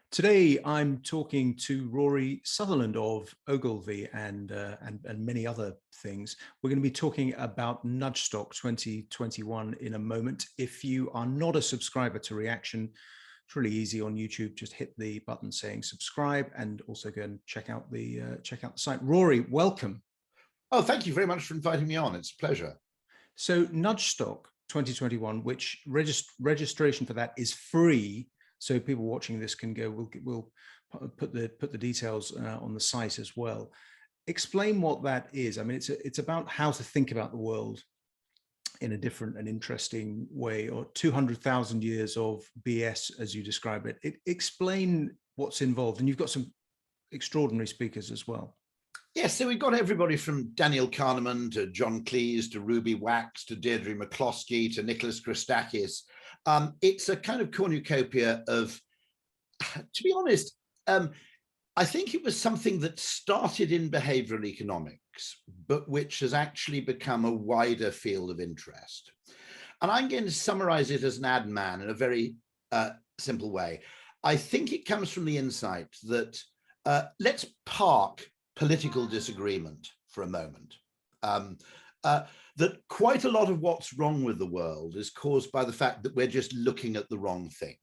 Today, I'm talking to Rory Sutherland of Ogilvy and many other things. We're going to be talking about Nudgestock 2021 in a moment. If you are not a subscriber to Reaction, it's really easy on YouTube. Just hit the button saying subscribe, and also go and check out the site. Rory, welcome. Oh, thank you very much for inviting me on. It's a pleasure. So Nudgestock 2021, which registration for that is free. So people watching this can go. We'll put the details on the site as well. Explain what that is. I mean, it's about how to think about the world in a different and interesting way, or 200,000 years of BS, as you describe it. Explain what's involved, and you've got some extraordinary speakers as well. Yes, so we've got everybody from Daniel Kahneman to John Cleese to Ruby Wax to Deirdre McCloskey to Nicholas Christakis. It's a kind of cornucopia of, to be honest, I think it was something that started in behavioral economics, but which has actually become a wider field of interest. And I'm going to summarize it as an adman in a very simple way. I think it comes from the insight that let's park political disagreement for a moment. That quite a lot of what's wrong with the world is caused by the fact that we're just looking at the wrong things.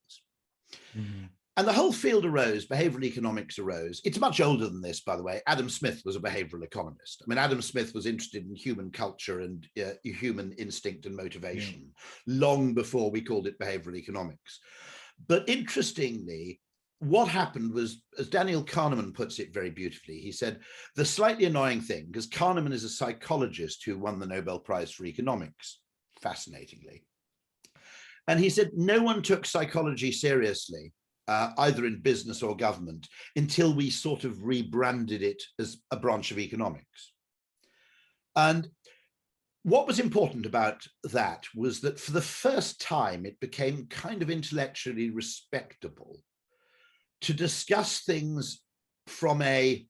Mm-hmm. And the whole field arose, behavioral economics arose. It's much older than this, by the way. Adam Smith was a behavioral economist. I mean, Adam Smith was interested in human culture and human instinct and motivation long before we called it behavioral economics. But interestingly, what happened was, as Daniel Kahneman puts it very beautifully, he said, the slightly annoying thing, because Kahneman is a psychologist who won the Nobel Prize for economics, fascinatingly. And he said, no one took psychology seriously, either in business or government, until we sort of rebranded it as a branch of economics. And what was important about that was that for the first time, it became kind of intellectually respectable to discuss things from a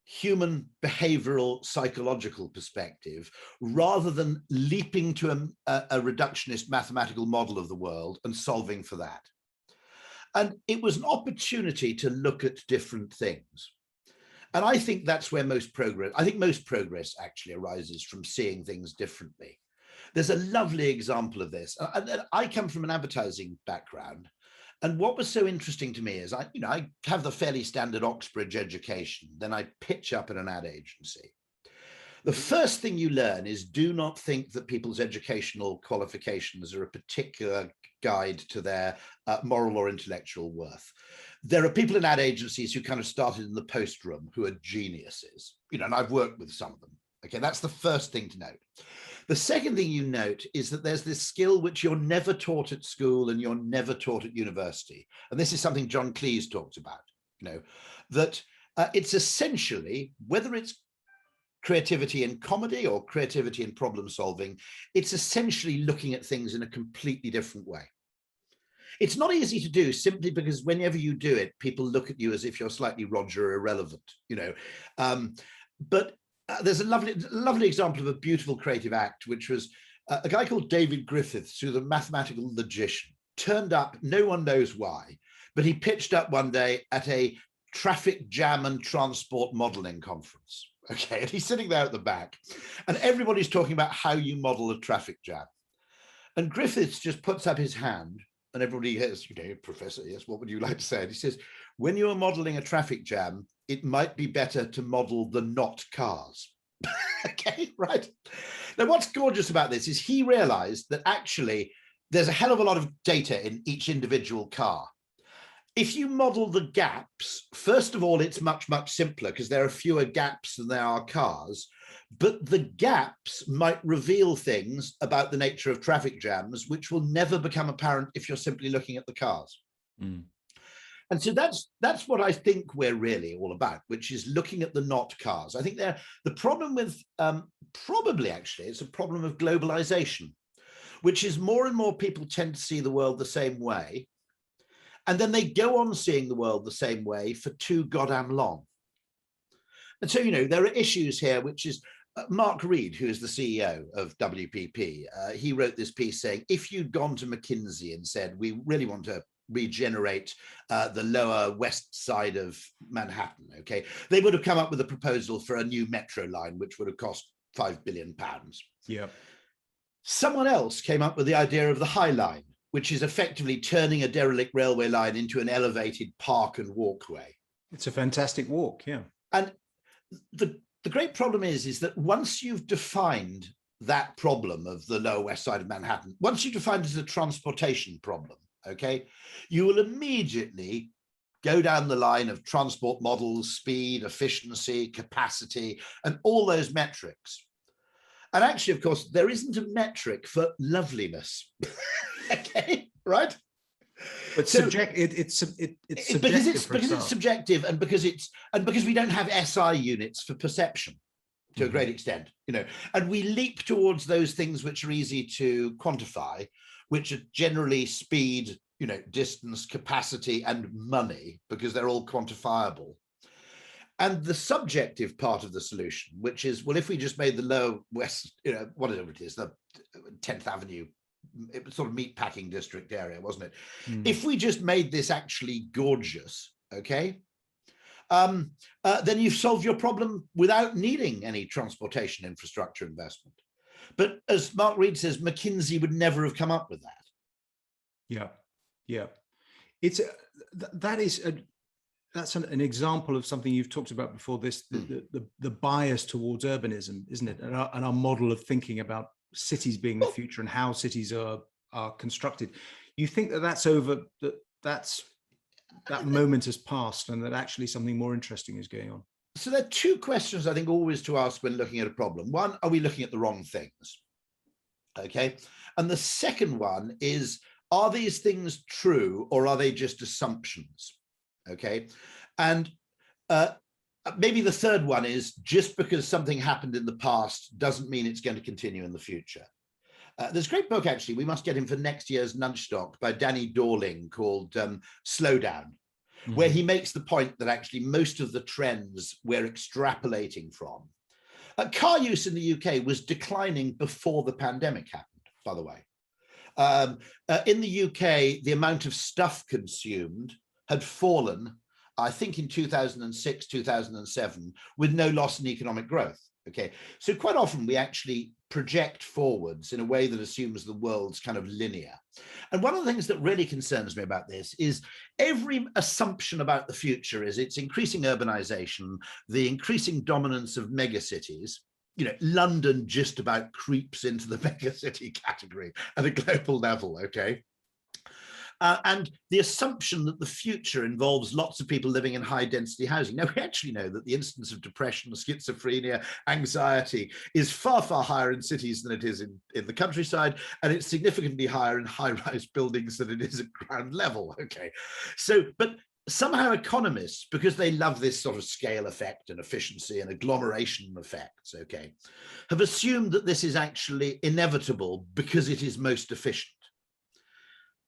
human behavioral psychological perspective, rather than leaping to a reductionist mathematical model of the world and solving for that. And it was an opportunity to look at different things. And I think that's where most progress actually arises from seeing things differently. There's a lovely example of this. I come from an advertising background. And what was so interesting to me is I have the fairly standard Oxbridge education, then I pitch up at an ad agency. The first thing you learn is do not think that people's educational qualifications are a particular guide to their moral or intellectual worth. There are people in ad agencies who kind of started in the post room who are geniuses, and I've worked with some of them. Okay, that's the first thing to note. The second thing you note is that there's this skill which you're never taught at school and you're never taught at university. And this is something John Cleese talks about, that it's essentially, whether it's creativity in comedy or creativity in problem solving, it's essentially looking at things in a completely different way. It's not easy to do simply because whenever you do it, people look at you as if you're slightly Roger irrelevant, but there's a lovely example of a beautiful creative act, which was a guy called David Griffiths, who's a mathematical logician, turned up, no one knows why, but he pitched up one day at a traffic jam and transport modeling conference. Okay, and he's sitting there at the back, and everybody's talking about how you model a traffic jam. And Griffiths just puts up his hand, and everybody says, Professor, yes, what would you like to say? And he says, when you're modeling a traffic jam, it might be better to model the not cars. Okay, right. Now, what's gorgeous about this is he realized that actually there's a hell of a lot of data in each individual car. If you model the gaps, first of all, it's much, much simpler because there are fewer gaps than there are cars, but the gaps might reveal things about the nature of traffic jams, which will never become apparent if you're simply looking at the cars. Mm. And so that's what I think we're really all about, which is looking at the not cars. I think the problem with, probably actually, it's a problem of globalization, which is more and more people tend to see the world the same way. And then they go on seeing the world the same way for too goddamn long. And so, there are issues here, which is Mark Reed, who is the CEO of WPP, he wrote this piece saying, if you'd gone to McKinsey and said, we really want to regenerate the lower west side of Manhattan, okay, they would have come up with a proposal for a new metro line, which would have cost £5 billion. Yeah. Someone else came up with the idea of the High Line, which is effectively turning a derelict railway line into an elevated park and walkway. It's a fantastic walk, yeah. And the great problem is that once you've defined that problem of the lower west side of Manhattan, once you define it as a transportation problem, okay, you will immediately go down the line of transport models, speed, efficiency, capacity, and all those metrics. And actually, of course, there isn't a metric for loveliness. Okay, right? But so, it's subjective because it's subjective, and because we don't have SI units for perception to a great extent, you know, and we leap towards those things which are easy to quantify, which are generally speed, you know, distance, capacity, and money, because they're all quantifiable. And the subjective part of the solution, which is, well, if we just made the lower west, you know, whatever it is, the 10th Avenue, it was sort of meatpacking district area, wasn't it? If we just made this actually gorgeous, okay, then you've solved your problem without needing any transportation infrastructure investment. But as Mark Reed says, McKinsey would never have come up with that. Yeah, yeah. That's an example of something you've talked about before, this the bias towards urbanism, isn't it? And our model of thinking about cities being the future and how cities are constructed. You think that's over, that moment has passed, and that actually something more interesting is going on? So there are two questions I think always to ask when looking at a problem. One, are we looking at the wrong things? Okay. And the second one is, are these things true, or are they just assumptions? Okay. And maybe the third one is, just because something happened in the past doesn't mean it's going to continue in the future. There's a great book, actually, we must get him for next year's Nudgestock, by Danny Dorling, called Slow Down, where he makes the point that actually most of the trends we're extrapolating from. Car use in the UK was declining before the pandemic happened, by the way. In the UK, the amount of stuff consumed had fallen, I think, in 2006, 2007, with no loss in economic growth. Okay, so quite often we actually project forwards in a way that assumes the world's kind of linear. And one of the things that really concerns me about this is every assumption about the future is its increasing urbanization, the increasing dominance of megacities. You know, London just about creeps into the megacity category at a global level, okay? And the assumption that the future involves lots of people living in high density housing. Now, we actually know that the incidence of depression, schizophrenia, anxiety is far, far higher in cities than it is in the countryside, and it's significantly higher in high-rise buildings than it is at ground level, okay? So, but somehow economists, because they love this sort of scale effect and efficiency and agglomeration effects, okay, have assumed that this is actually inevitable because it is most efficient.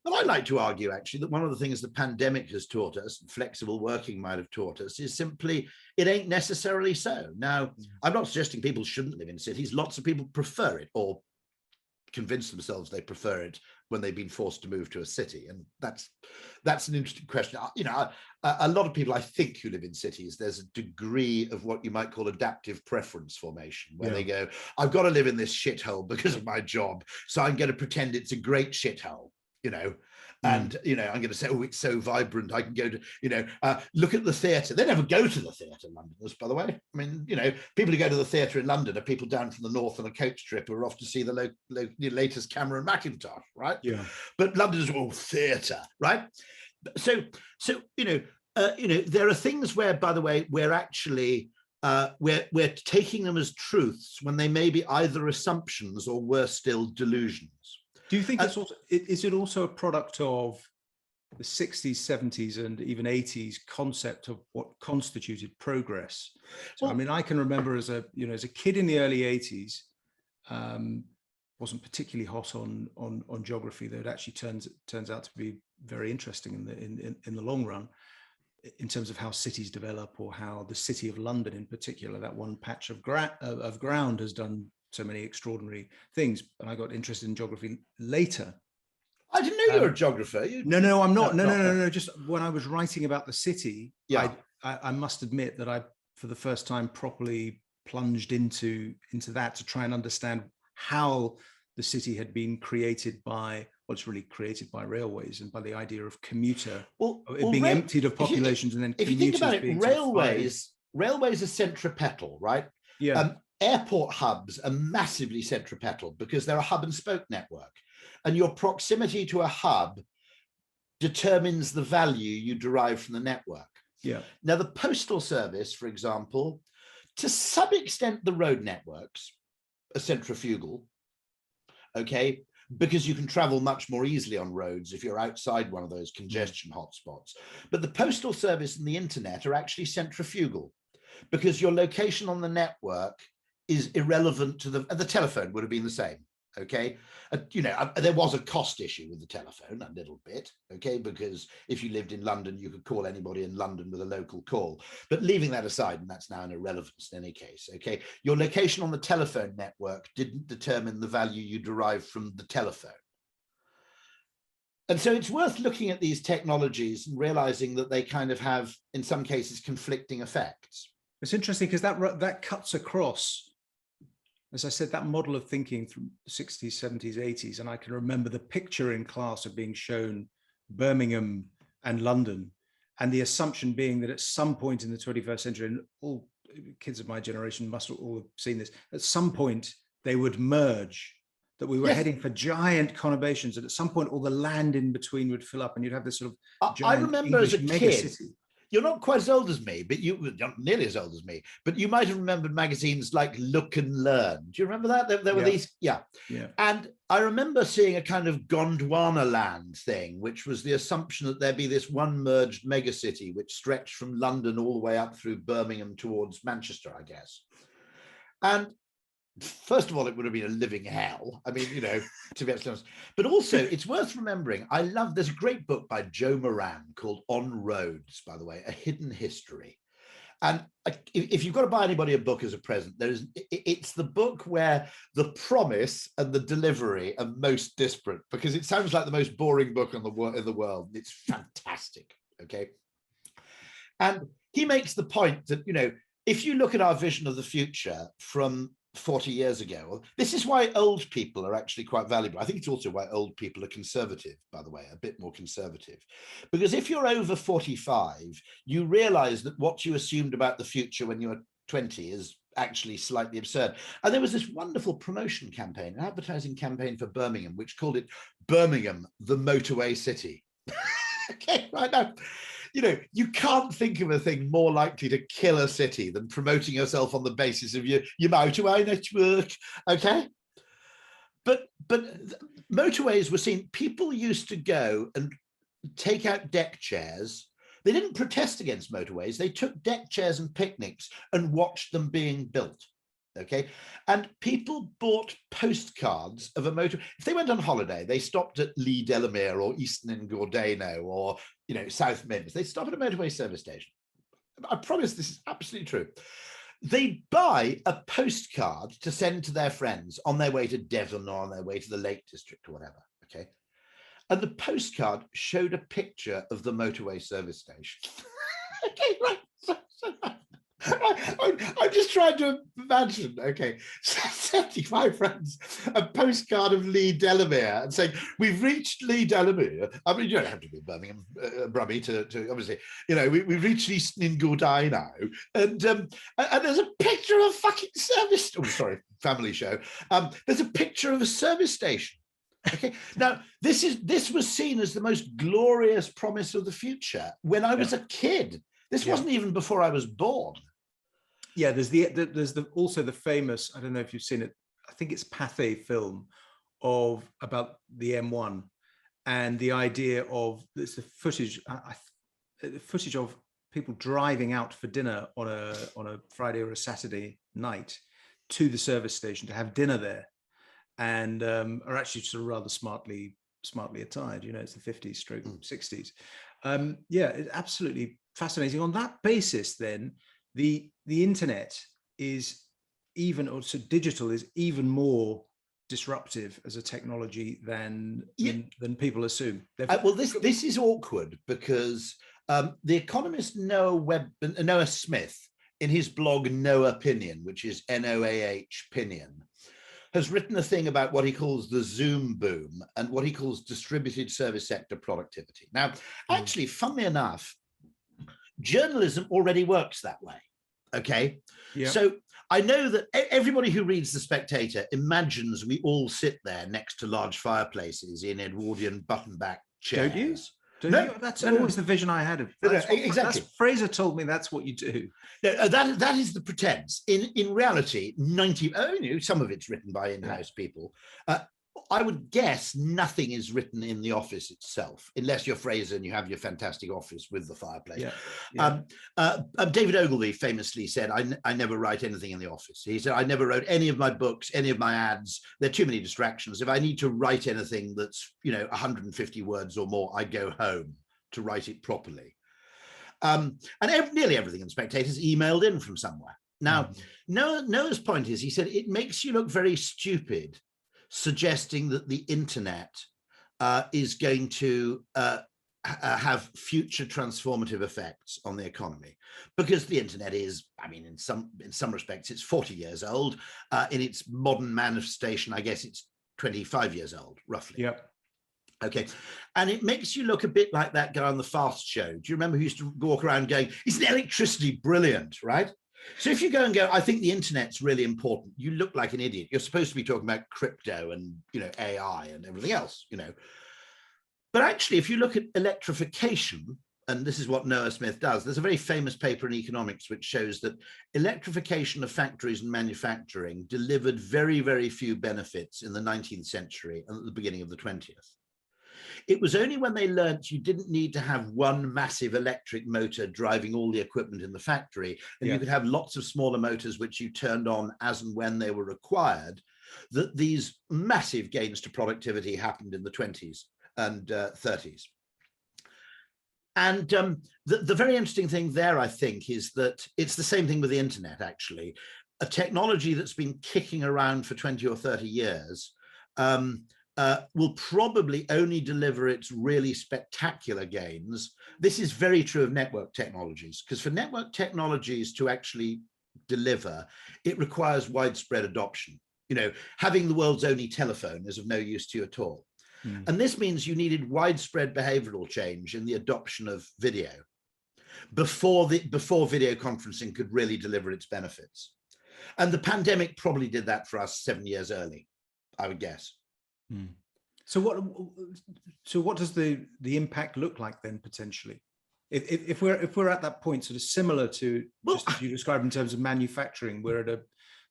But I'd like to argue, actually, that one of the things the pandemic has taught us, and flexible working might have taught us, is simply it ain't necessarily so. Now, I'm not suggesting people shouldn't live in cities. Lots of people prefer it, or convince themselves they prefer it when they've been forced to move to a city. And that's an interesting question. You know, a lot of people, I think, who live in cities, there's a degree of what you might call adaptive preference formation, where they go, I've got to live in this shithole because of my job, so I'm going to pretend it's a great shithole. You know, and, you know, I'm going to say, oh, it's so vibrant. I can go to, you know, look at the theatre. They never go to the theatre, Londoners, by the way. I mean, you know, people who go to the theatre in London are people down from the north on a coach trip who are off to see the latest Cameron Mackintosh, right? Yeah. But Londoners are all theatre, right? So, you know, there are things where, by the way, we're actually, we're taking them as truths when they may be either assumptions or, worse still, delusions. Do you think it's also, is it also a product of the 60s, 70s, and even 80s concept of what constituted progress? So, I mean, I can remember as a kid in the early 80s, wasn't particularly hot on geography, though it actually turns out to be very interesting in the long run, in terms of how cities develop, or how the city of London in particular, that one patch of ground, has done so many extraordinary things. And I got interested in geography later. I didn't know you were a geographer. No, I'm not. No. Just when I was writing about the city, yeah. I must admit that I, for the first time, properly plunged into that to try and understand how the city had been created by, well, it's really created by railways and by the idea of commuter, being emptied of populations, and then if you think about it, being railways are centripetal, right? Yeah. Airport hubs are massively centripetal because they're a hub and spoke network, and your proximity to a hub determines the value you derive from the network. Yeah. Now, the postal service, for example, to some extent, the road networks are centrifugal, okay, because you can travel much more easily on roads if you're outside one of those congestion hotspots. But the postal service and the internet are actually centrifugal because your location on the network is irrelevant to the telephone would have been the same. Okay, there was a cost issue with the telephone a little bit, okay, because if you lived in London, you could call anybody in London with a local call. But leaving that aside, and that's now an irrelevance in any case, okay, your location on the telephone network didn't determine the value you derived from the telephone. And so it's worth looking at these technologies and realizing that they kind of have, in some cases, conflicting effects. It's interesting because that cuts across, as I said, that model of thinking from the 60s, 70s, 80s. And I can remember the picture in class of being shown Birmingham and London, and the assumption being that at some point in the 21st century, and all kids of my generation must all have seen this, at some point they would merge, that we were heading for giant conurbations, and at some point all the land in between would fill up and you'd have this sort of giant I remember English as a mega kid, city. You're not quite as old as me, but you're not nearly as old as me, but you might have remembered magazines like Look and Learn. Do you remember that? There were these, yeah. And I remember seeing a kind of Gondwana land thing, which was the assumption that there'd be this one merged megacity, which stretched from London all the way up through Birmingham towards Manchester, I guess. And first of all, it would have been a living hell. I mean, to be honest. But also, it's worth remembering, there's a great book by Joe Moran called On Roads, by the way, A Hidden History. And if you've got to buy anybody a book as a present, it's the book where the promise and the delivery are most disparate, because it sounds like the most boring book in the world. It's fantastic, okay? And he makes the point that, if you look at our vision of the future from 40 years ago. This is why old people are actually quite valuable. I think it's also why old people are conservative, by the way, a bit more conservative. Because if you're over 45, you realize that what you assumed about the future when you were 20 is actually slightly absurd. And there was this wonderful promotion campaign, an advertising campaign for Birmingham, which called it Birmingham, the motorway city. Okay, right now, you can't think of a thing more likely to kill a city than promoting yourself on the basis of your motorway network, okay? But motorways were seen, people used to go and take out deck chairs. They didn't protest against motorways. They took deck chairs and picnics and watched them being built, okay? And people bought postcards of a motor. If they went on holiday, they stopped at Lee Delamere or Easton and Gordano or, South Mims. They stop at a motorway service station. I promise this is absolutely true. They'd buy a postcard to send to their friends on their way to Devon or on their way to the Lake District or whatever, okay? And the postcard showed a picture of the motorway service station. Okay, right. I'm just trying to imagine, okay, 75 friends, a postcard of Lee Delamere and saying, we've reached Lee Delamere. I mean, you don't have to be Birmingham, Brummy to obviously, we've reached Easton in Gordai now. And there's a picture of a fucking service, family show. There's a picture of a service station. Okay, now this was seen as the most glorious promise of the future when I was a kid. This wasn't even before I was born. Yeah, there's also the famous, I don't know if you've seen it, I think it's Pathé film about the M1 and the idea of the footage of people driving out for dinner on a Friday or a Saturday night to the service station to have dinner there, and are actually sort of rather smartly attired. It's the 50s stroke 60s. Yeah, it's absolutely fascinating. On that basis, then, the internet is digital is even more disruptive as a technology than Yeah. than people assume. Well, this is awkward because the economist Noah Smith, in his blog No Opinion, which is NOAH Opinion, has written a thing about what he calls the Zoom boom and what he calls distributed service sector productivity. Now, actually, funnily enough, journalism already works that way. Okay. Yeah. So I know that everybody who reads The Spectator imagines we all sit there next to large fireplaces in Edwardian button-back chairs. Don't you? No, that's always the vision I had of exactly. Fraser told me that's what you do. No, that is the pretense. In reality, some of it's written by in-house people. I would guess nothing is written in the office itself, unless you're Fraser and you have your fantastic office with the fireplace. David Ogilvy famously said, I never write anything in the office. He said, I never wrote any of my books, any of my ads. There are too many distractions. If I need to write anything that's 150 words or more, I go home to write it properly. And nearly everything in Spectator is emailed in from somewhere. Now, Noah's point is, he said, it makes you look very stupid suggesting that the internet is going to have future transformative effects on the economy, because the internet is, in some respects, it's 40 years old. In its modern manifestation, I guess it's 25 years old, roughly. Yep. Okay. And it makes you look a bit like that guy on the Fast Show. Do you remember who used to walk around going, isn't electricity brilliant, right? So if you go and go, I think the internet's really important, you look like an idiot. You're supposed to be talking about crypto and, AI and everything else, But actually, if you look at electrification, and this is what Noah Smith does, there's a very famous paper in economics which shows that electrification of factories and manufacturing delivered very, very few benefits in the 19th century and at the beginning of the 20th. It was only when they learnt you didn't need to have one massive electric motor driving all the equipment in the factory, and you could have lots of smaller motors which you turned on as and when they were required, that these massive gains to productivity happened in the 20s and 30s. And the very interesting thing there, I think, is that it's the same thing with the internet, actually. A technology that's been kicking around for 20 or 30 years will probably only deliver its really spectacular gains. This is very true of network technologies, because for network technologies to actually deliver, it requires widespread adoption. Having the world's only telephone is of no use to you at all. And this means you needed widespread behavioral change in the adoption of video before video conferencing could really deliver its benefits. And the pandemic probably did that for us 7 years early, I would guess. So what does the impact look like then, potentially? If we're at that point, sort of similar to just as you described in terms of manufacturing, we're at a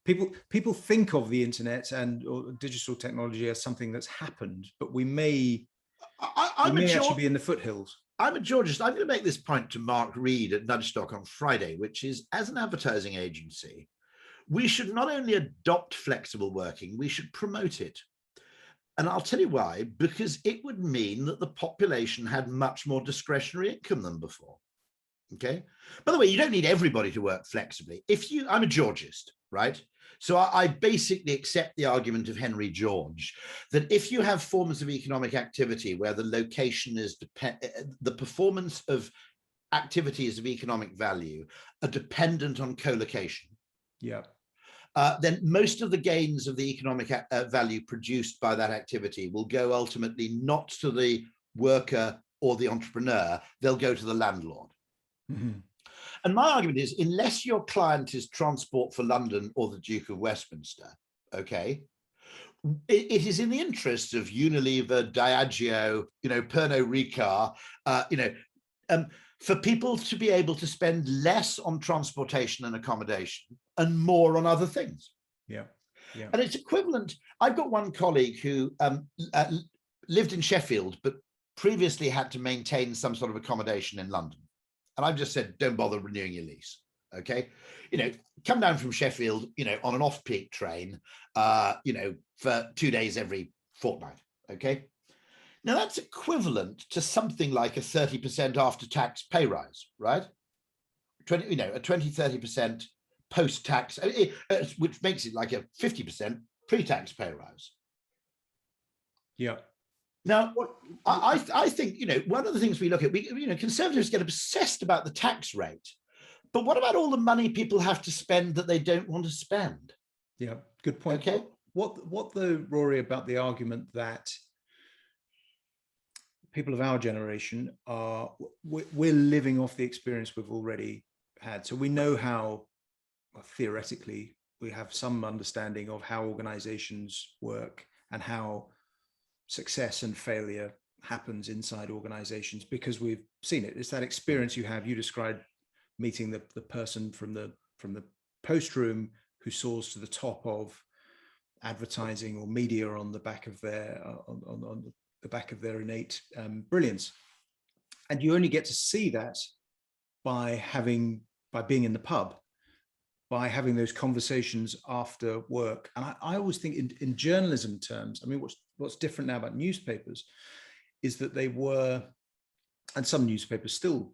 people think of the internet or digital technology as something that's happened, but we may actually be in the foothills. I'm a Georgist. I'm going to make this point to Mark Reed at Nudgestock on Friday, which is, as an advertising agency, we should not only adopt flexible working, we should promote it. And I'll tell you why, because it would mean that the population had much more discretionary income than before. Okay. By the way, you don't need everybody to work flexibly. I'm a Georgist, right? So I basically accept the argument of Henry George that if you have forms of economic activity where the location is the performance of activities of economic value are dependent on co-location. Yeah. Then most of the gains of the economic value produced by that activity will go ultimately not to the worker or the entrepreneur, they'll go to the landlord. And my argument is, unless your client is Transport for London or the Duke of Westminster, okay, it is in the interests of Unilever, Diageo, Pernod Ricard, for people to be able to spend less on transportation and accommodation and more on other things. Yeah. And it's equivalent. I've got one colleague who lived in Sheffield, but previously had to maintain some sort of accommodation in London. And I've just said, don't bother renewing your lease. Okay. Come down from Sheffield, on an off-peak train, for 2 days every fortnight. Okay. Now that's equivalent to something like a 30% after-tax pay rise, right? A 20-30% post-tax, which makes it like a 50% pre-tax pay rise. Yeah. Now, I think, one of the things we look at, conservatives get obsessed about the tax rate, but what about all the money people have to spend that they don't want to spend? Yeah, good point. Okay. What though, Rory, about the argument that people of our generation we're living off the experience we've already had. So we know how, well, theoretically, we have some understanding of how organizations work and how success and failure happens inside organizations because we've seen it. It's that experience you have. You described meeting the person from the post room who soars to the top of advertising or media on the back of their on the back of their innate brilliance, and you only get to see that by being in the pub, by having those conversations after work. And I always think in journalism terms, I mean, what's different now about newspapers is that they were, and some newspapers still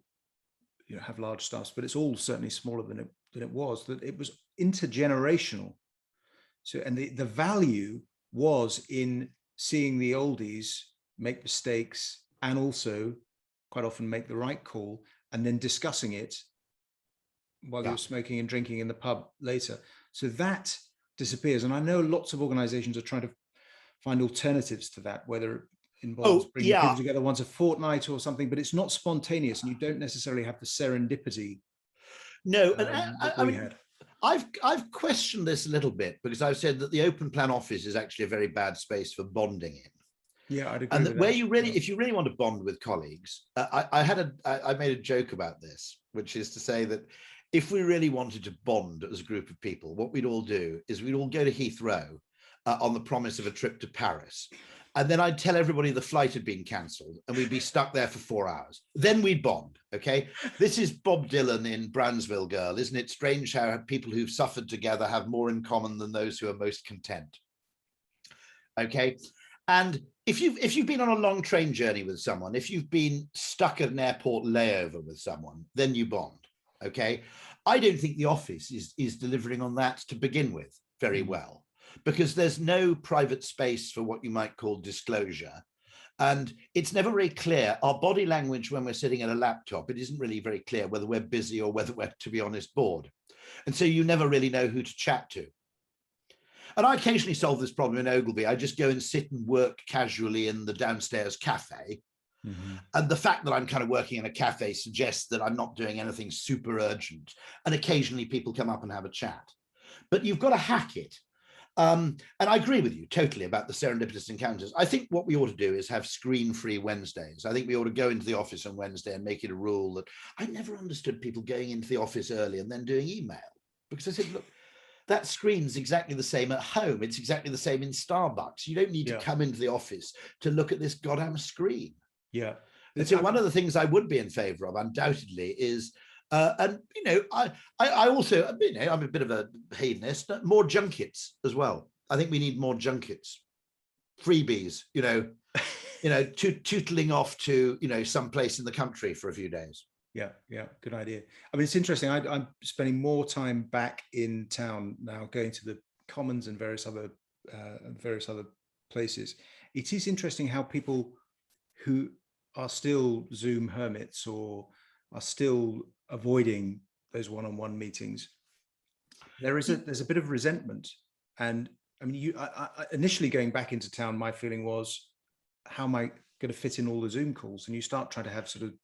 have large staffs, but it's all certainly smaller than it was, that it was intergenerational. So, and the value was in seeing the oldies make mistakes and also quite often make the right call and then discussing it while you're smoking and drinking in the pub later. So that disappears. And I know lots of organizations are trying to find alternatives to that, whether it involves bringing people together once a fortnight or something, but it's not spontaneous and you don't necessarily have the serendipity. No, and I've questioned this a little bit because I've said that the open plan office is actually a very bad space for bonding in. Yeah, I'd agree. And with where that. you really, if you really want to bond with colleagues, I made a joke about this, which is to say that if we really wanted to bond as a group of people, what we'd all do is we'd all go to Heathrow on the promise of a trip to Paris. And then I'd tell everybody the flight had been cancelled and we'd be stuck there for 4 hours. Then we'd bond, okay? This is Bob Dylan in Brownsville Girl. Isn't it strange how people who've suffered together have more in common than those who are most content? Okay? And if you've been on a long train journey with someone, if you've been stuck at an airport layover with someone, then you bond, okay? I don't think the office is delivering on that to begin with very well, because there's no private space for what you might call disclosure. And it's never very clear. Our body language when we're sitting at a laptop, it isn't really very clear whether we're busy or whether we're, to be honest, bored. And so you never really know who to chat to. And I occasionally solve this problem in Ogilvy. I just go and sit and work casually in the downstairs cafe. And the fact that I'm kind of working in a cafe suggests that I'm not doing anything super urgent. And occasionally people come up and have a chat. But you've got to hack it. And I agree with you totally about the serendipitous encounters. I think what we ought to do is have screen-free Wednesdays. I think we ought to go into the office on Wednesday and make it a rule that I never understood people going into the office early and then doing email. Because I said, look, that screen's exactly the same at home. It's exactly the same in Starbucks. You don't need to come into the office to look at this goddamn screen. Yeah. And so one of the things I would be in favor of, undoubtedly, is, and, I also, I'm a bit of a hedonist, more junkets as well. I think we need more junkets, freebies, tootling off to, some place in the country for a few days. Yeah, good idea. I mean, it's interesting. I'm spending more time back in town now, going to the Commons and various other places. It is interesting how people who are still Zoom hermits or are still avoiding those one-on-one meetings, there's a bit of resentment. And I mean, initially going back into town, my feeling was, how am I going to fit in all the Zoom calls? And you start trying to have sort of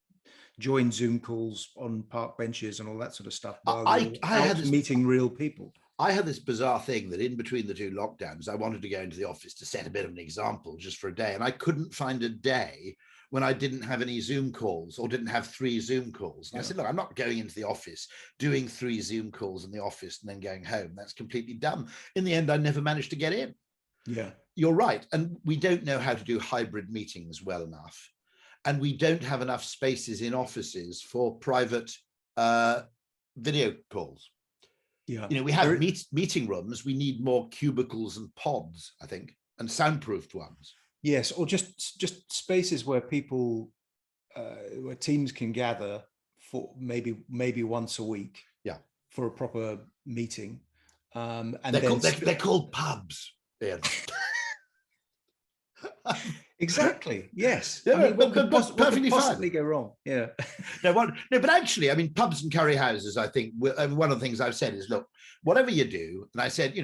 join Zoom calls on park benches and all that sort of stuff while I had this, meeting real people. I had this bizarre thing that in between the two lockdowns, I wanted to go into the office to set a bit of an example just for a day. And I couldn't find a day when I didn't have any Zoom calls or didn't have 3 Zoom calls. And I said, look, I'm not going into the office, doing 3 Zoom calls in the office and then going home. That's completely dumb. In the end, I never managed to get in. Yeah, you're right. And we don't know how to do hybrid meetings well enough. And we don't have enough spaces in offices for private video calls. Yeah, we have meeting rooms. We need more cubicles and pods, I think, and soundproofed ones. Yes, or just spaces where people, where teams can gather for maybe once a week. Yeah, for a proper meeting. And they're called pubs. Yeah. Exactly. Yes. Yeah, I mean, what could perfectly possibly fine. go wrong? Yeah. No, but actually, I mean, pubs and curry houses, I think, one of the things I've said is, look, whatever you do, and I said,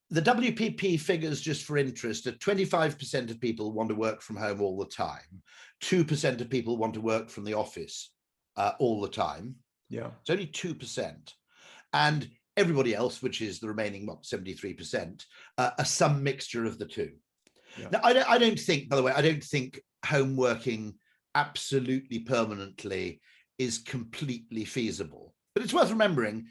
the WPP figures, just for interest, are 25% of people want to work from home all the time. 2% of people want to work from the office all the time. Yeah. It's only 2%. And everybody else, which is the remaining, 73%, are some mixture of the two. Yeah. Now, I don't think, by the way, I don't think home working absolutely permanently is completely feasible. But it's worth remembering,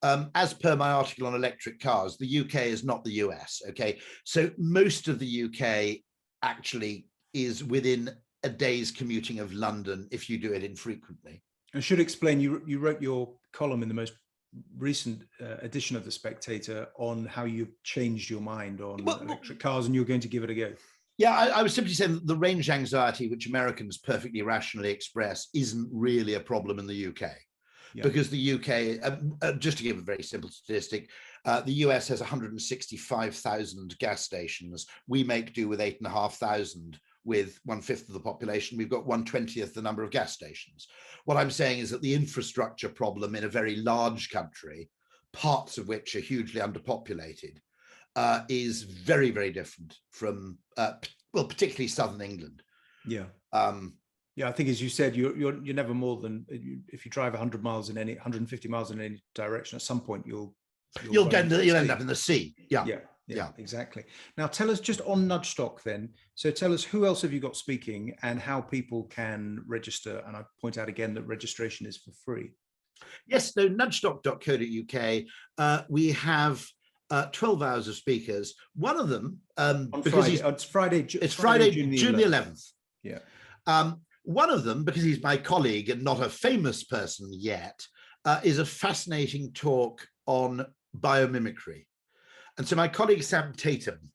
as per my article on electric cars, the UK is not the US, okay? So most of the UK actually is within a day's commuting of London if you do it infrequently. I should explain, you wrote your column in the most recent edition of the Spectator on how you've changed your mind on electric cars, and you're going to give it a go. Yeah, I was simply saying that the range anxiety, which Americans perfectly rationally express, isn't really a problem in the UK. Yeah. Because the UK, just to give a very simple statistic, the US has 165,000 gas stations. We make do with 8,500 with 1/5 of the population. We've got 1/20th the number of gas stations. What I'm saying is that the infrastructure problem in a very large country, parts of which are hugely underpopulated, is very, very different from, particularly southern England. Yeah. Yeah, I think, as you said, you're never more than, if you drive 150 miles in any direction, at some point you'll end up in the sea. Yeah. Yeah, exactly. Now, tell us just on Nudgestock then. So tell us, who else have you got speaking and how people can register? And I point out again that registration is for free. Yes, so nudgestock.co.uk. We have 12 hours of speakers. One of them, because it's Friday, June the 11th. Yeah. One of them, because he's my colleague and not a famous person yet, is a fascinating talk on biomimicry. And so my colleague Sam Tatum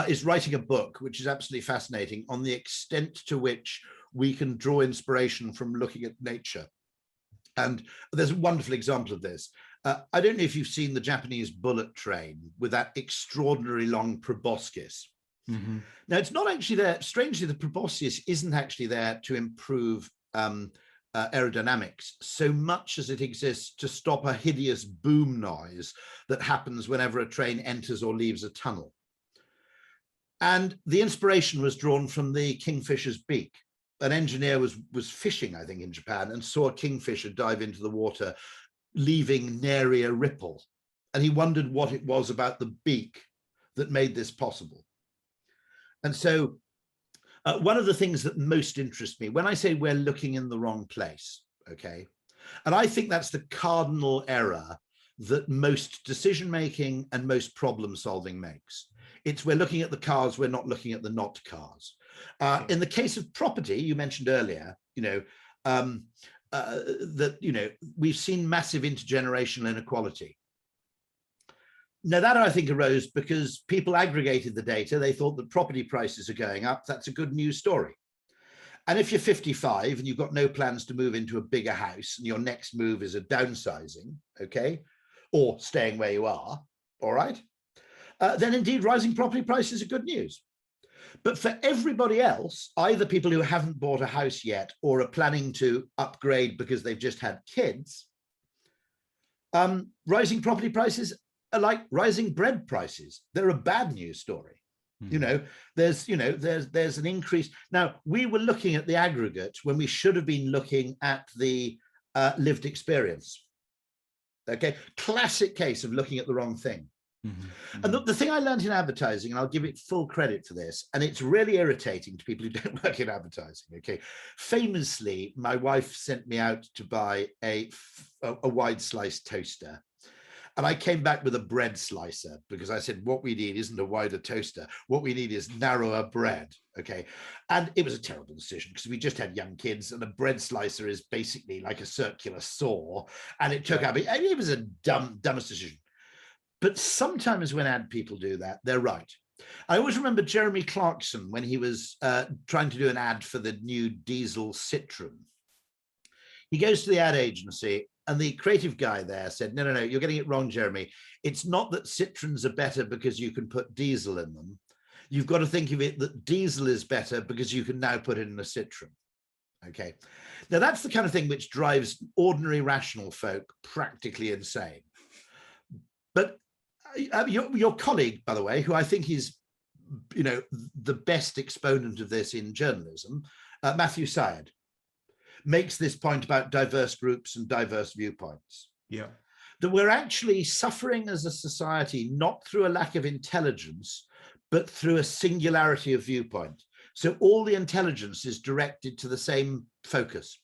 is writing a book, which is absolutely fascinating, on the extent to which we can draw inspiration from looking at nature. And there's a wonderful example of this. I don't know if you've seen the Japanese bullet train with that extraordinarily long proboscis. Mm-hmm. Now, it's not actually there. Strangely, the proboscis isn't actually there to improve aerodynamics so much as it exists to stop a hideous boom noise that happens whenever a train enters or leaves a tunnel. And the inspiration was drawn from the kingfisher's beak. An engineer was fishing, I think, in Japan, and saw a kingfisher dive into the water, leaving nary a ripple. And he wondered what it was about the beak that made this possible. And so one of the things that most interests me, when I say we're looking in the wrong place, okay, and I think that's the cardinal error that most decision-making and most problem-solving makes. It's we're looking at the cars, we're not looking at the not cars. In the case of property, you mentioned earlier, we've seen massive intergenerational inequality. Now, that I think arose because people aggregated the data. They thought that property prices are going up. That's a good news story. And if you're 55 and you've got no plans to move into a bigger house and your next move is a downsizing, okay, or staying where you are, all right, then indeed rising property prices are good news. But for everybody else, either people who haven't bought a house yet or are planning to upgrade because they've just had kids, rising property prices are like rising bread prices. They're a bad news story. Mm. There's an increase. Now, we were looking at the aggregate when we should have been looking at the lived experience. Okay, classic case of looking at the wrong thing. Mm-hmm. And the thing I learned in advertising, and I'll give it full credit for this, and it's really irritating to people who don't work in advertising, okay? Famously, my wife sent me out to buy a wide slice toaster. And I came back with a bread slicer because I said, what we need isn't a wider toaster. What we need is narrower bread, okay? And it was a terrible decision because we just had young kids and a bread slicer is basically like a circular saw. And it took out, it was a dumbest decision. But sometimes when ad people do that, they're right. I always remember Jeremy Clarkson when he was trying to do an ad for the new diesel Citroen. He goes to the ad agency and the creative guy there said, no, you're getting it wrong, Jeremy. It's not that Citroens are better because you can put diesel in them. You've got to think of it that diesel is better because you can now put it in a Citroen. Okay. Now that's the kind of thing which drives ordinary rational folk practically insane. But your colleague, by the way, who I think is, you know, the best exponent of this in journalism, Matthew Syed, makes this point about diverse groups and diverse viewpoints. Yeah. That we're actually suffering as a society, not through a lack of intelligence, but through a singularity of viewpoint. So all the intelligence is directed to the same focus.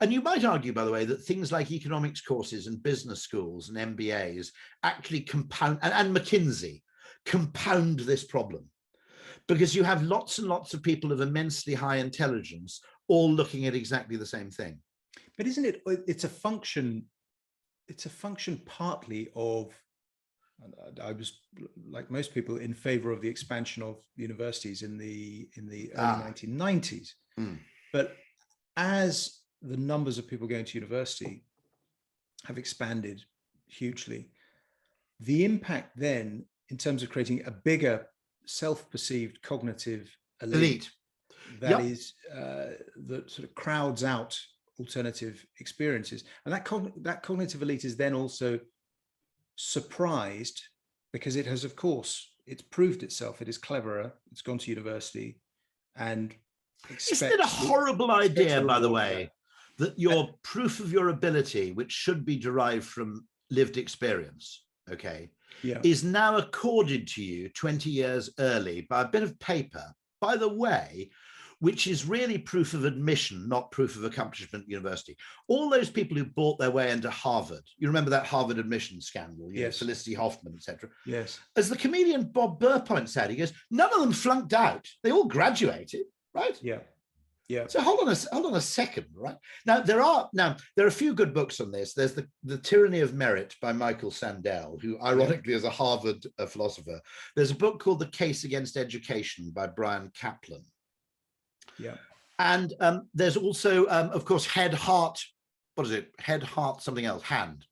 And you might argue, by the way, that things like economics courses and business schools and MBAs actually compound, and McKinsey, compound this problem. Because you have lots and lots of people of immensely high intelligence all looking at exactly the same thing. But isn't it, it's a function partly of, I was, like most people, in favor of the expansion of universities in the early 1990s. But as the numbers of people going to university have expanded hugely, the impact then in terms of creating a bigger self-perceived cognitive elite that is that sort of crowds out alternative experiences, and that cognitive elite is then also surprised because it has, of course, it's proved itself, it is cleverer, it's gone to university, and isn't it a horrible idea, by the way, that your proof of your ability, which should be derived from lived experience, okay, is now accorded to you 20 years early by a bit of paper, by the way, which is really proof of admission, not proof of accomplishment at university. All those people who bought their way into Harvard, you remember that Harvard admission scandal, you know, Felicity Hoffman, etc. Yes. As the comedian Bob Burr points out, he goes, none of them flunked out. They all graduated, right? Yeah. Yeah. So hold on a second, right? Now there are a few good books on this. There's the Tyranny of Merit by Michael Sandel, who ironically is a Harvard philosopher. There's a book called The Case Against Education by Brian Kaplan. Yeah. And there's also, of course, Head, Heart, what is it? Head, Heart, something else, Hand.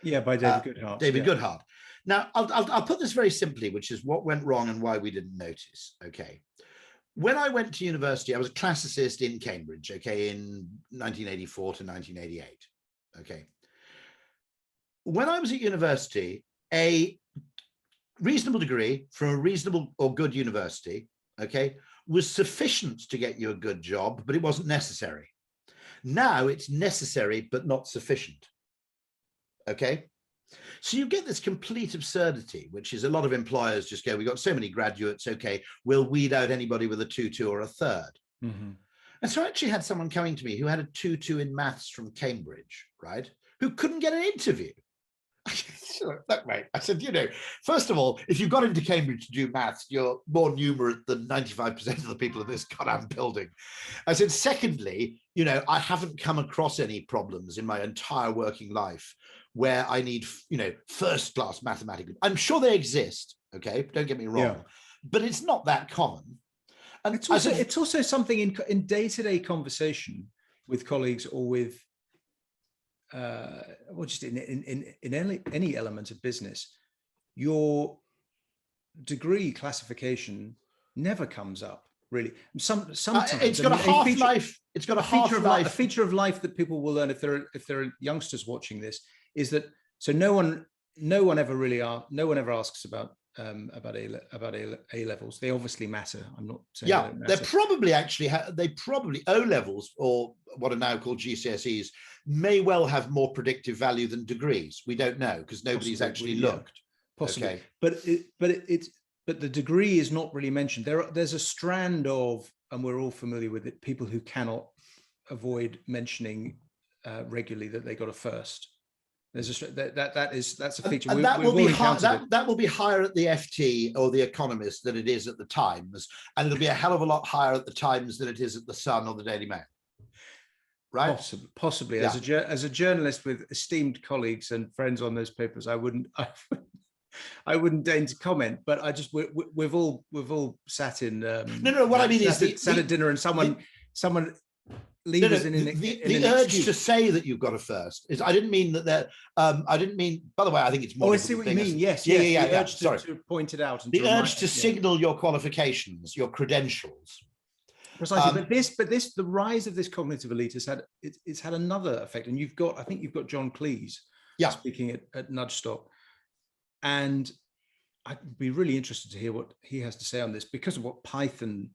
Yeah, by David Goodhart. David Goodhart. Now, I'll put this very simply, which is what went wrong and why we didn't notice, okay? When I went to university, I was a classicist in Cambridge, okay, in 1984 to 1988, okay? When I was at university, a reasonable degree from a reasonable or good university, okay, was sufficient to get you a good job, but it wasn't necessary. Now it's necessary, but not sufficient, okay? So you get this complete absurdity, which is a lot of employers just go, we've got so many graduates, okay, we'll weed out anybody with a 2-2 or a third. Mm-hmm. And so I actually had someone coming to me who had a 2-2 in maths from Cambridge, right? Who couldn't get an interview. Look, mate, I said, you know, first of all, if you got into Cambridge to do maths, you're more numerate than 95% of the people in this goddamn building. I said, secondly, you know, I haven't come across any problems in my entire working life where I need, you know, first-class mathematics. I'm sure they exist, okay? Don't get me wrong, but it's not that common. And it's also something in day-to-day conversation with colleagues or with or just in any element of business, your degree classification never comes up really. Sometimes it's got a half-life. It's got a half-life. A feature of life that people will learn if there are youngsters watching this is that no one ever asks about A levels. They obviously matter. I'm not saying they don't matter. They're probably actually O levels, or what are now called GCSEs, may well have more predictive value than degrees. We don't know because nobody's actually looked. Possibly, okay. But the degree is not really mentioned. There's a strand of, and we're all familiar with it, people who cannot avoid mentioning regularly that they got a first. There's that's a feature. And that will be higher at the FT or the Economist than it is at the Times, and it'll be a hell of a lot higher at the Times than it is at the Sun or the Daily Mail. Right? Possibly. Yeah. As a journalist with esteemed colleagues and friends on those papers, I wouldn't deign to comment. But I just we've all sat in. What I mean is sat at dinner and someone leave us in the an urge excuse. to say that you've got a first is, I didn't mean that I didn't mean, by the way, I think it's more. Oh, I see what you mean. Yes, yeah, yes. yeah, The yeah. urge Sorry. to point it out and The to urge to signal your qualifications, your credentials. Precisely, but the rise of this cognitive elite has had it's had another effect, and I think you've got John Cleese speaking at Nudgestock, and I'd be really interested to hear what he has to say on this, because of what Python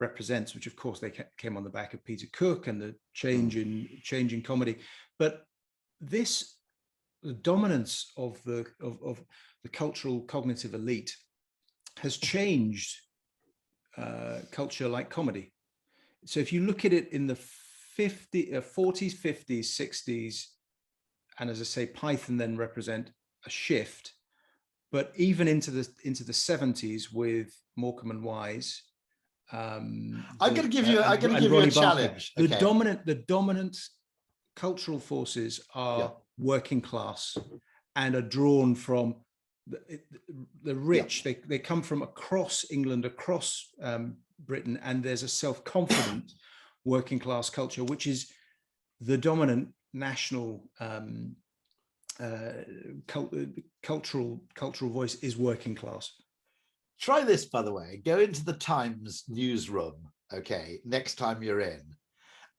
represents, which of course they came on the back of Peter Cook and the change in comedy, but the dominance of the cultural cognitive elite has changed culture like comedy. So if you look at it in the 40s, 50s, 60s, and as I say, Python then represent a shift, but even into the 70s with Morecambe and Wise. I'm going to give you a challenge. The dominant cultural forces are working class and are drawn from the rich. They come from across England, across Britain, and there's a self-confident working class culture, which is the dominant national cultural voice is working class. Try this, by the way. Go into the Times newsroom, okay, next time you're in,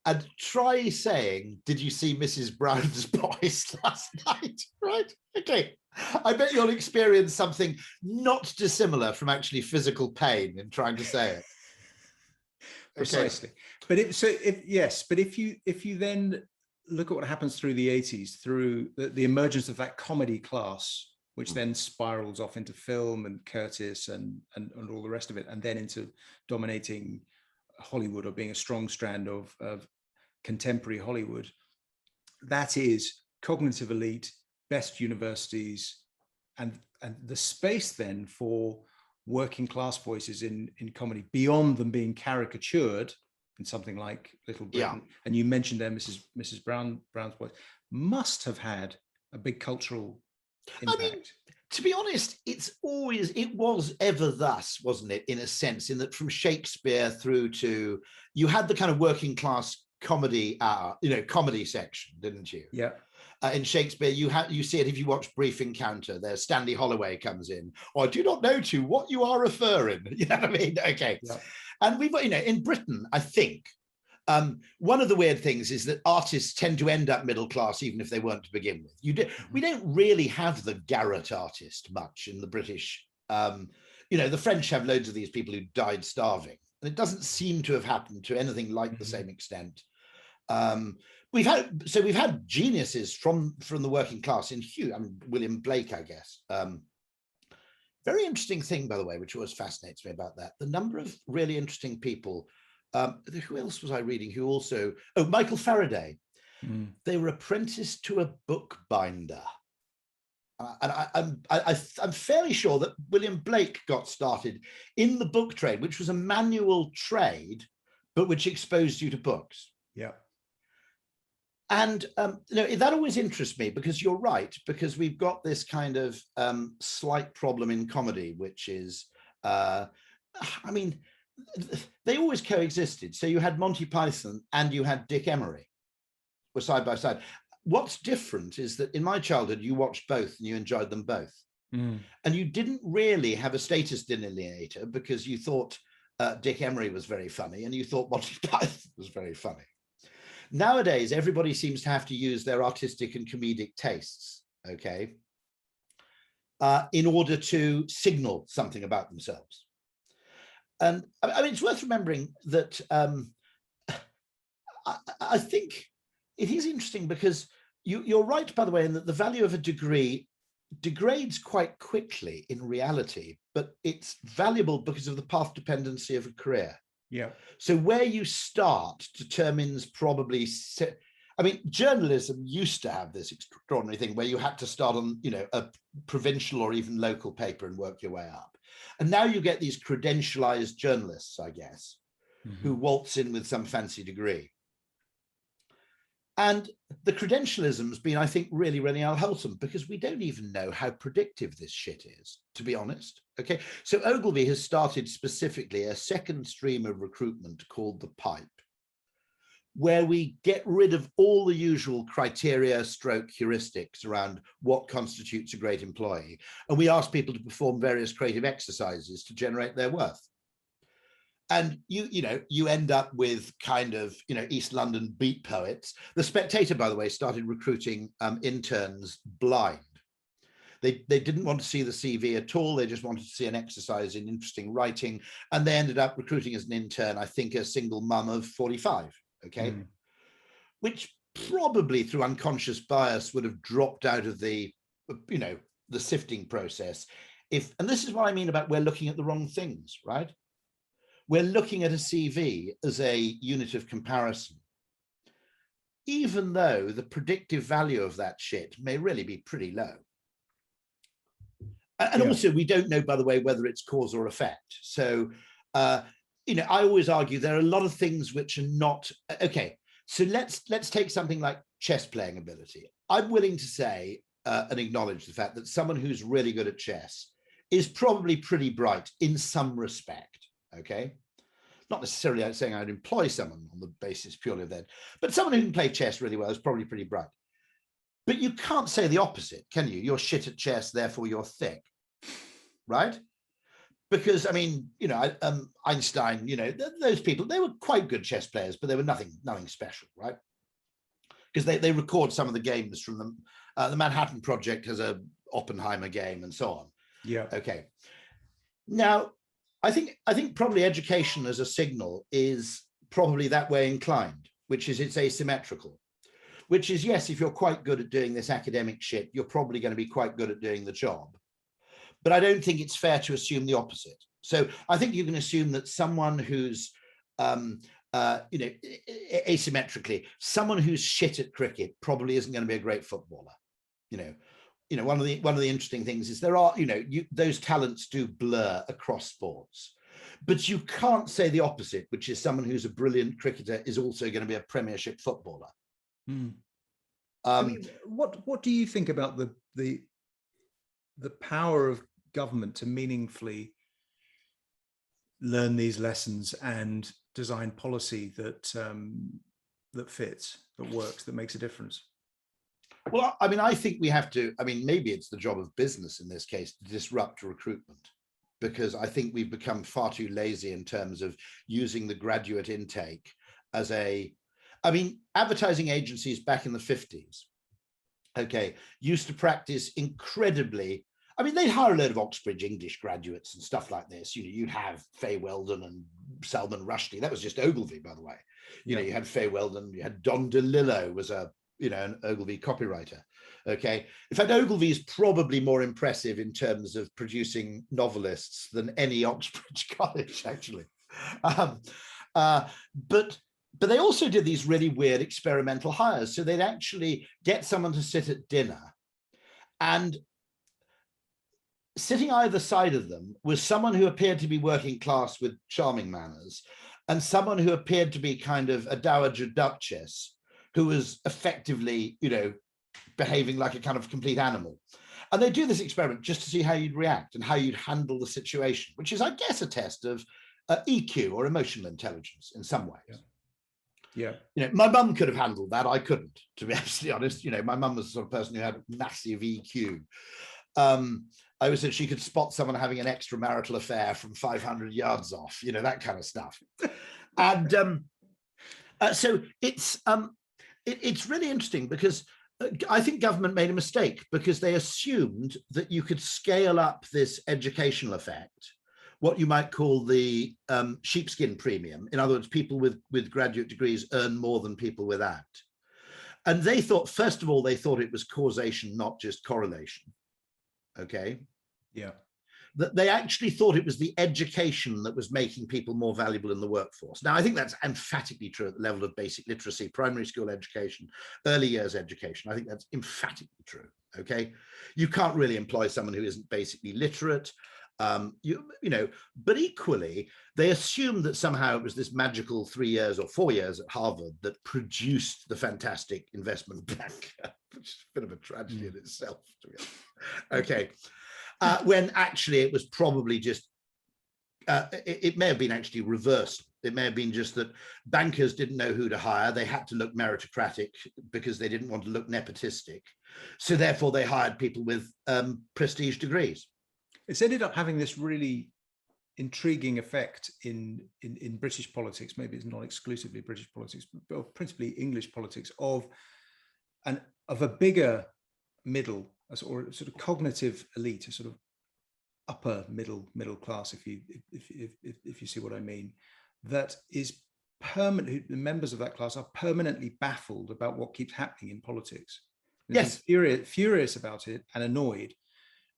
and try saying, "Did you see Mrs. Brown's boys last night?" Right? Okay. I bet you'll experience something not dissimilar from actually physical pain in trying to say it. Precisely. Okay. But if you then look at what happens through the 80s, through the emergence of that comedy class, which then spirals off into film and Curtis and all the rest of it, and then into dominating Hollywood or being a strong strand of contemporary Hollywood. That is cognitive elite, best universities, and the space then for working class voices in comedy, beyond them being caricatured in something like Little Britain. Yeah. And you mentioned there Mrs. Brown's voice must have had a big cultural impact. I mean, to be honest, it was ever thus, wasn't it, in a sense, in that from Shakespeare through to, you had the kind of working class comedy comedy section, didn't you? Yeah. In Shakespeare, you see it if you watch Brief Encounter. There, Stanley Holloway comes in, or I do not know to what you are referring. You know what I mean? Okay. Yeah. And we've, in Britain, I think, one of the weird things is that artists tend to end up middle class, even if they weren't to begin with. We don't really have the garret artist much in the British. The French have loads of these people who died starving, and it doesn't seem to have happened to anything like the same extent. We've had geniuses from the working class in William Blake, I guess. Very interesting thing, by the way, which always fascinates me about that. The number of really interesting people. Who else was I reading? Who also? Oh, Michael Faraday. They were apprenticed to a bookbinder. And I'm fairly sure that William Blake got started in the book trade, which was a manual trade, but which exposed you to books. Yeah. And that always interests me, because you're right, because we've got this kind of slight problem in comedy, which is, they always coexisted. So you had Monty Python and you had Dick Emery, were side by side. What's different is that in my childhood, you watched both and you enjoyed them both. And you didn't really have a status delineator, because you thought Dick Emery was very funny and you thought Monty Python was very funny. Nowadays, everybody seems to have to use their artistic and comedic tastes, okay, in order to signal something about themselves. And I mean, it's worth remembering that I think it is interesting, because you're right, by the way, in that the value of a degree degrades quite quickly in reality, but it's valuable because of the path dependency of a career. Yeah. So where you start determines probably. Journalism used to have this extraordinary thing where you had to start on, a provincial or even local paper and work your way up. And now you get these credentialized journalists, I guess, who waltz in with some fancy degree. And the credentialism's been, I think, really, really unwholesome, because we don't even know how predictive this shit is, to be honest. Okay, so Ogilvy has started specifically a second stream of recruitment called the Pipe, where we get rid of all the usual criteria stroke heuristics around what constitutes a great employee. And we ask people to perform various creative exercises to generate their worth. And you end up with kind of, East London beat poets. The Spectator, by the way, started recruiting interns blind. They didn't want to see the CV at all. They just wanted to see an exercise in interesting writing. And they ended up recruiting as an intern, I think, a single mum of 45, okay? Which probably through unconscious bias would have dropped out of the, the sifting process. And this is what I mean about we're looking at the wrong things, right? We're looking at a CV as a unit of comparison, even though the predictive value of that shit may really be pretty low. And also, we don't know, by the way, whether it's cause or effect. So, I always argue there are a lot of things which are not, okay, so let's take something like chess playing ability. I'm willing to say and acknowledge the fact that someone who's really good at chess is probably pretty bright in some respect, okay? Not necessarily saying I'd employ someone on the basis purely of that, but someone who can play chess really well is probably pretty bright. But you can't say the opposite, can you? You're shit at chess, therefore you're thick, right? Because, I mean, Einstein, those people, they were quite good chess players, but they were nothing special, right? Because they record some of the games from the Manhattan Project has a Oppenheimer game and so on. Yeah. Okay. Now, I think probably education as a signal is probably that way inclined, which is it's asymmetrical. Which is, yes, if you're quite good at doing this academic shit, you're probably going to be quite good at doing the job. But I don't think it's fair to assume the opposite. So I think you can assume that someone who's, asymmetrically, someone who's shit at cricket probably isn't going to be a great footballer. One of the interesting things is there are, those talents do blur across sports. But you can't say the opposite, which is someone who's a brilliant cricketer is also going to be a Premiership footballer. I mean, what do you think about the power of government to meaningfully learn these lessons and design policy that that fits, that works, that makes a difference? Well, I mean, I think we have to, maybe it's the job of business in this case to disrupt recruitment, because I think we've become far too lazy in terms of using the graduate intake as advertising agencies back in the 50s, okay, used to practice incredibly, they'd hire a load of Oxbridge English graduates and stuff like this. You'd have Fay Weldon and Salman Rushdie. That was just Ogilvy, by the way. You had Fay Weldon, you had Don DeLillo was an Ogilvy copywriter, okay? In fact, Ogilvy is probably more impressive in terms of producing novelists than any Oxbridge college, actually. But they also did these really weird experimental hires. So they'd actually get someone to sit at dinner, and sitting either side of them was someone who appeared to be working class with charming manners and someone who appeared to be kind of a dowager duchess who was effectively, behaving like a kind of complete animal. And they do this experiment just to see how you'd react and how you'd handle the situation, which is, I guess, a test of EQ or emotional intelligence in some ways. Yeah. My mum could have handled that. I couldn't, to be absolutely honest. My mum was the sort of person who had massive EQ. I always said she could spot someone having an extramarital affair from 500 yards off, that kind of stuff. And so it's really interesting because I think government made a mistake because they assumed that you could scale up this educational effect, what you might call the sheepskin premium. In other words, people with graduate degrees earn more than people without. And they thought, first of all, they thought it was causation, not just correlation. Okay. Yeah. That they actually thought it was the education that was making people more valuable in the workforce. Now, I think that's emphatically true at the level of basic literacy, primary school education, early years education. I think that's emphatically true. Okay. You can't really employ someone who isn't basically literate. But equally, they assumed that somehow it was this magical 3 years or 4 years at Harvard that produced the fantastic investment banker, which is a bit of a tragedy in itself, to be honest. Okay. When actually it was probably just, it may have been actually reversed It may have been just that bankers didn't know who to hire. They had to look meritocratic because they didn't want to look nepotistic. So therefore they hired people with prestige degrees. It's ended up having this really intriguing effect in British politics. Maybe it's not exclusively British politics, but principally English politics, of a bigger middle, or sort of cognitive elite, a sort of upper middle class, if you see what I mean, that is permanent. The members of that class are permanently baffled about what keeps happening in politics. Yes, furious about it and annoyed.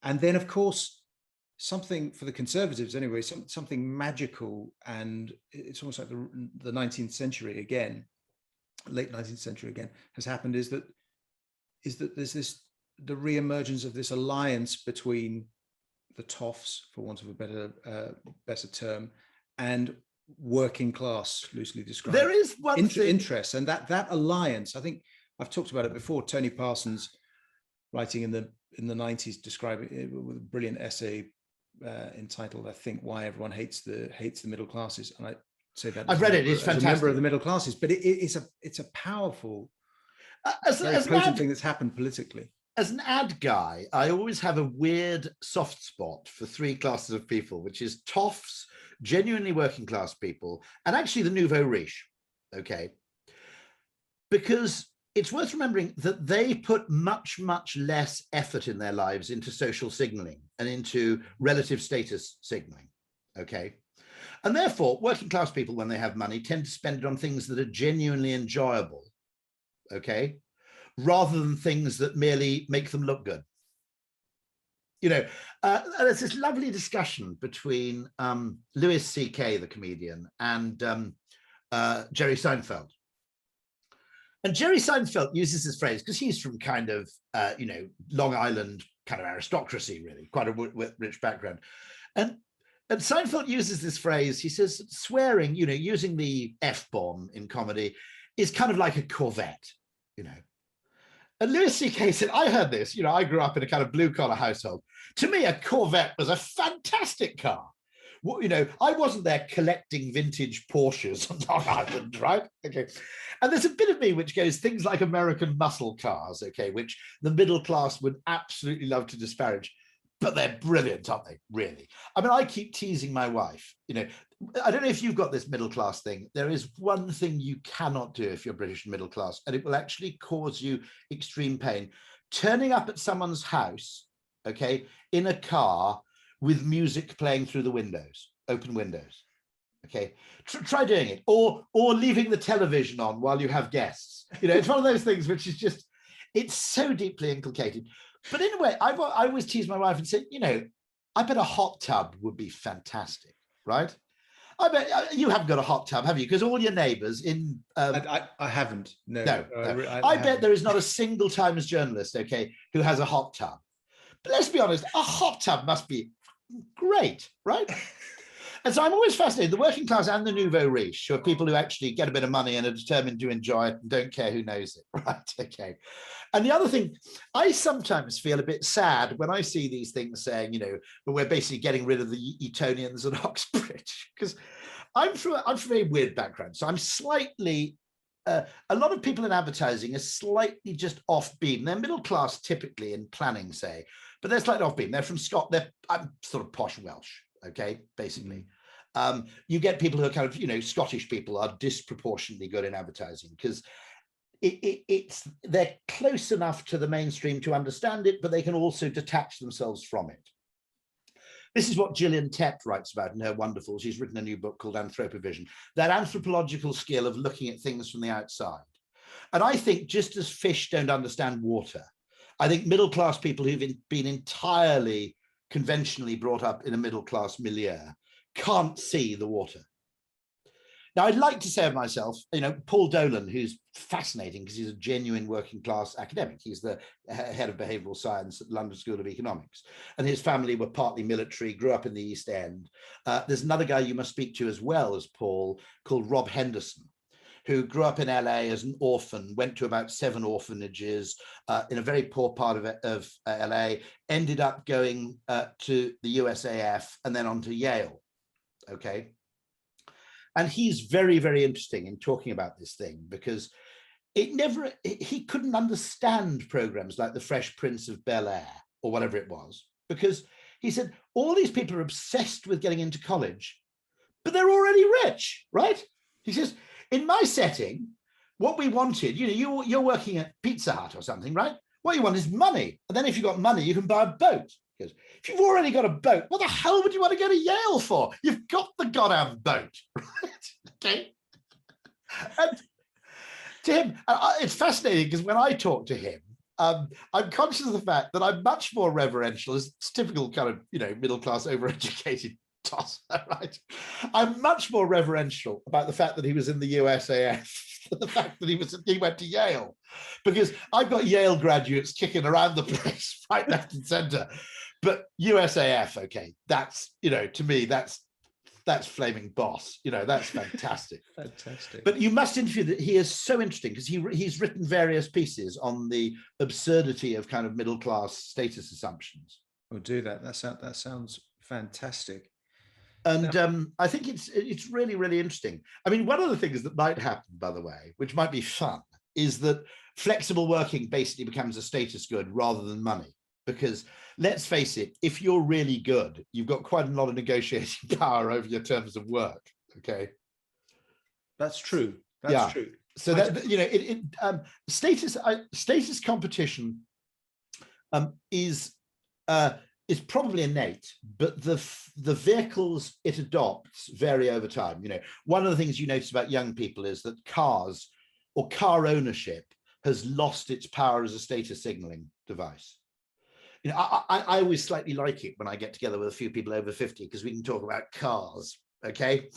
And then, of course, something for the Conservatives anyway, something magical, and it's almost like the 19th century again, late 19th century again, has happened, is that there's the re-emergence of this alliance between the toffs, for want of a better term, and working class, loosely described. there is one interest, and that alliance, I think I've talked about it before. Tony Parsons, writing in the 90s, describing it with a brilliant essay entitled, I think, "Why Everyone Hates the Middle Classes," and I say that I've read it. It's fantastic. A member of the middle classes, but it's a powerful, very potent thing that's happened politically. As an ad guy, I always have a weird soft spot for three classes of people, which is toffs, genuinely working class people, and actually the nouveau riche, okay? Because it's worth remembering that they put much, much less effort in their lives into social signaling and into relative status signaling, okay? And therefore, working class people, when they have money, tend to spend it on things that are genuinely enjoyable, okay? Rather than things that merely make them look good. You know, there's this lovely discussion between Louis C.K., the comedian, and Jerry Seinfeld. And Jerry Seinfeld uses this phrase because he's from kind of, Long Island kind of aristocracy, really, quite a rich background. And Seinfeld uses this phrase. He says, swearing, using the F-bomb in comedy is kind of like a Corvette, And Louis C.K. said, I heard this, I grew up in a kind of blue collar household. To me, a Corvette was a fantastic car. I wasn't there collecting vintage Porsches on Long Island, right? Okay. And there's a bit of me which goes things like American muscle cars, okay, which the middle class would absolutely love to disparage, but they're brilliant, aren't they? Really. I mean, I keep teasing my wife, I don't know if you've got this middle class thing. There is one thing you cannot do if you're British middle class, and it will actually cause you extreme pain. Turning up at someone's house, okay, in a car with music playing through the windows, open windows, okay? Try doing it, or leaving the television on while you have guests. It's one of those things which is just, it's so deeply inculcated. But in a way, I always tease my wife and say, I bet a hot tub would be fantastic, right? I bet you haven't got a hot tub, have you? Because all your neighbours in... I haven't, no. No. I bet there is not a single Times journalist, okay, who has a hot tub. But let's be honest, a hot tub must be great, right? And so I'm always fascinated. The working class and the nouveau riche are people who actually get a bit of money and are determined to enjoy it and don't care who knows it, right? Okay. And the other thing, I sometimes feel a bit sad when I see these things saying, but we're basically getting rid of the Etonians and Oxbridge, because I'm from a very weird background. So I'm slightly, a lot of people in advertising are slightly just off beam. They're middle class typically in planning, say, but they're slightly off beam. They're from Scotland. I'm sort of posh Welsh, okay, basically. You get people who are kind of, Scottish people are disproportionately good in advertising because they're close enough to the mainstream to understand it, but they can also detach themselves from it. This is what Gillian Tett writes about in her wonderful, she's written a new book called Anthropovision, that anthropological skill of looking at things from the outside. And I think just as fish don't understand water, I think middle-class people who've been entirely conventionally brought up in a middle-class milieu can't see the water. Now, I'd like to say of myself, Paul Dolan, who's fascinating because he's a genuine working class academic. He's the head of behavioural science at London School of Economics. And his family were partly military, grew up in the East End. There's another guy you must speak to as well as Paul called Rob Henderson, who grew up in LA as an orphan, went to about 7 orphanages in a very poor part of LA, ended up going to the USAF and then on to Yale, okay? And he's very, very interesting in talking about this thing, because he couldn't understand programs like The Fresh Prince of Bel-Air or whatever it was, because he said, all these people are obsessed with getting into college, but they're already rich, right? He says, in my setting, what we wanted, you're working at Pizza Hut or something, right? What you want is money. And then if you've got money, you can buy a boat. He goes, if you've already got a boat, what the hell would you want to go to Yale for? You've got the goddamn boat, right? Okay. And to him, it's fascinating, because when I talk to him, I'm conscious of the fact that I'm much more reverential, as typical kind of, middle-class, overeducated tosser, right? I'm much more reverential about the fact that he was in the USAF than the fact that he went to Yale, because I've got Yale graduates kicking around the place, right, left and center. But USAF, okay, that's, to me, that's flaming boss. That's fantastic. Fantastic. But you must interview that. He is so interesting, because he's written various pieces on the absurdity of kind of middle class status assumptions. We'll do that. That sounds fantastic. And I think it's really, really interesting. I mean, one of the things that might happen, by the way, which might be fun, is that flexible working basically becomes a status good rather than money. Because let's face it, if you're really good, you've got quite a lot of negotiating power over your terms of work. Okay, that's true. That's true. So that status competition is probably innate, but the vehicles it adopts vary over time. One of the things you notice about young people is that cars or car ownership has lost its power as a status signaling device. I always slightly like it when I get together with a few people over 50, because we can talk about cars, okay?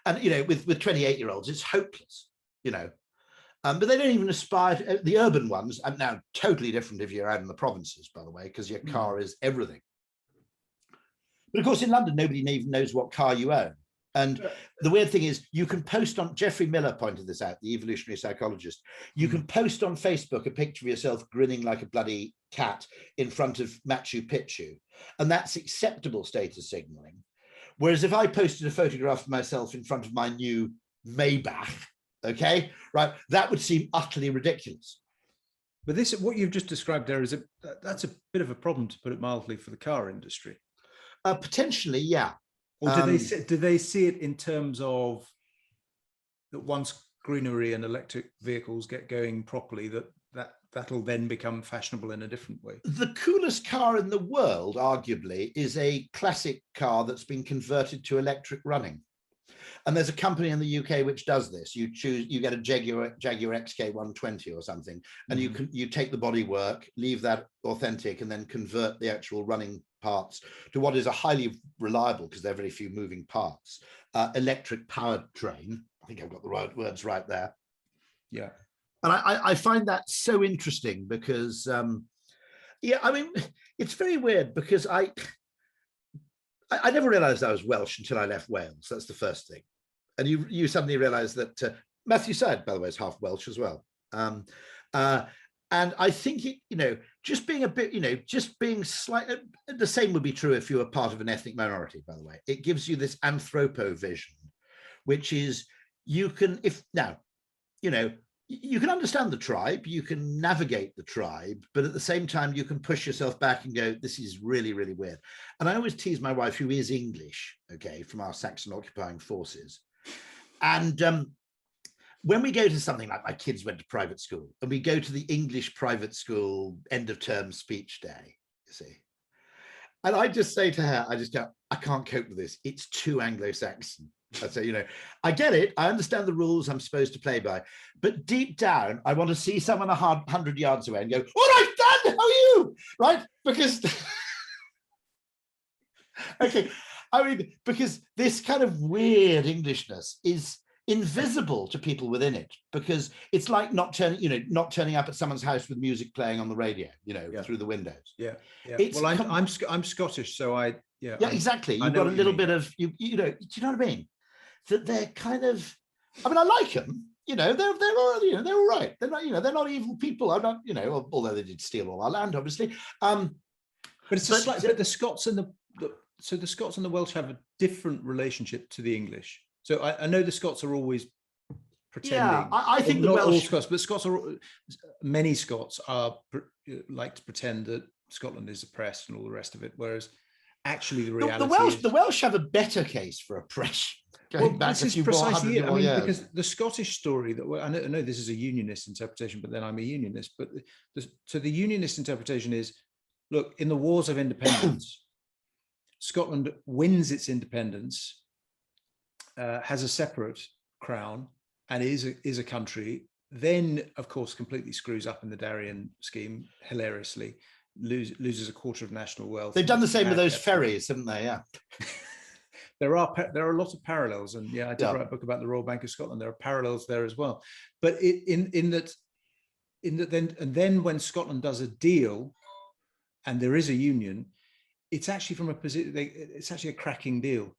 And, with 28-year-olds, it's hopeless, but they don't even aspire to, the urban ones, and now totally different if you're out in the provinces, by the way, because your car is everything. But of course, in London, nobody even knows what car you own. And the weird thing is, you can post on, Geoffrey Miller pointed this out, the evolutionary psychologist, you can post on Facebook a picture of yourself grinning like a bloody cat in front of Machu Picchu, and that's acceptable status signaling. Whereas if I posted a photograph of myself in front of my new Maybach, okay, right, that would seem utterly ridiculous. But what you've just described there that's a bit of a problem, to put it mildly, for the car industry. Potentially, yeah. Or do they see it in terms of that once greenery and electric vehicles get going properly, that'll then become fashionable in a different way? The coolest car in the world, arguably, is a classic car that's been converted to electric running. And there's a company in the UK which does this. You get a Jaguar XK120 or something, and you take the bodywork, leave that authentic, and then convert the actual running parts to what is a highly reliable, because there are very few moving parts, electric powered train. I think I've got the right words right there. Yeah. And I find that so interesting, because, I mean, it's very weird, because I never realized I was Welsh until I left Wales. That's the first thing. And you suddenly realize that Matthew Syed, by the way, is half Welsh as well. And I think just being a bit, just being slightly, the same would be true if you were part of an ethnic minority, by the way. It gives you this Anthropovision, which is you can understand the tribe, you can navigate the tribe, but at the same time, you can push yourself back and go, this is really, really weird. And I always tease my wife, who is English, okay, from our Saxon occupying forces. And when we go to something like, my kids went to private school, and we go to the English private school end of term speech day, you see. And I just say to her, I can't cope with this. It's too Anglo-Saxon. I say, I get it. I understand the rules I'm supposed to play by. But deep down, I want to see someone 100 yards away and go, all right, Dad, how are you? Right? Because, okay. I mean, because this kind of weird Englishness is invisible to people within it, because it's like not turning up at someoe's house with music playing on the radio, through the windows. Yeah. Well, I'm Scottish, so exactly. You've got a little bit of do you know what I mean? That they're kind of, I mean, I like them. They're all right. They're not, they're not evil people. I'm not, although they did steal all our land, obviously. But the Scots and the Welsh have a different relationship to the English. So I know the Scots are always pretending. Yeah, I think not the Welsh... all Scots, but many Scots like to pretend that Scotland is oppressed and all the rest of it, whereas actually the reality the Welsh have a better case for oppression. This is precisely it. I mean, because the Scottish story that I know this is a unionist interpretation, but then I'm a unionist. But so the unionist interpretation is, look, in the wars of independence, Scotland wins its independence, has a separate crown, and is a country. Then, of course, completely screws up in the Darien scheme hilariously. Loses a quarter of national wealth. They've done the same with those ferries, haven't they? Yeah. There are a lot of parallels, and I did write a book about the Royal Bank of Scotland. There are parallels there as well, but then when Scotland does a deal, and there is a union, it's actually from a position. It's actually a cracking deal,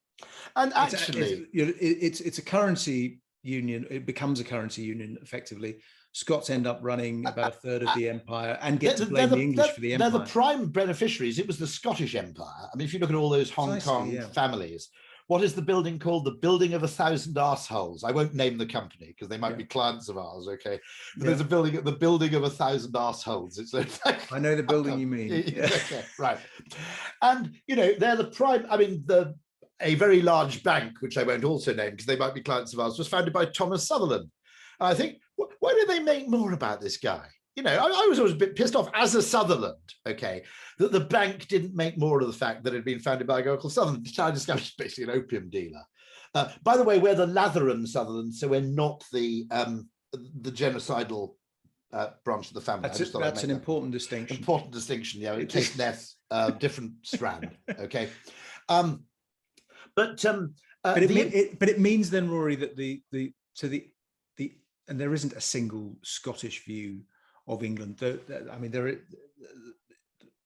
and actually, it's a currency union. It becomes a currency union effectively. Scots end up running about a third of the empire and get to blame the English for the empire. They're the prime beneficiaries. It was the Scottish Empire. I mean, if you look at all those Hong Kong families, what is the building called? The Building of 1,000 Arseholes. I won't name the company because they might be clients of ours, okay? But there's a building, the Building of 1,000 Arseholes. I know the building you mean. Okay, right. And, they're the prime, I mean, a very large bank, which I won't also name because they might be clients of ours, was founded by Thomas Sutherland. And I think, why do they make more about this guy? I was always a bit pissed off as a Sutherland, okay, that the bank didn't make more of the fact that it had been founded by a guy called Sutherland, which I discovered is basically an opium dealer. By the way, we're the Latheran Sutherland, so we're not the genocidal branch of the family. That's an important distinction. Important distinction, yeah. It takes less different strand, okay. But it means then, Rory, that and there isn't a single Scottish view of England. I mean,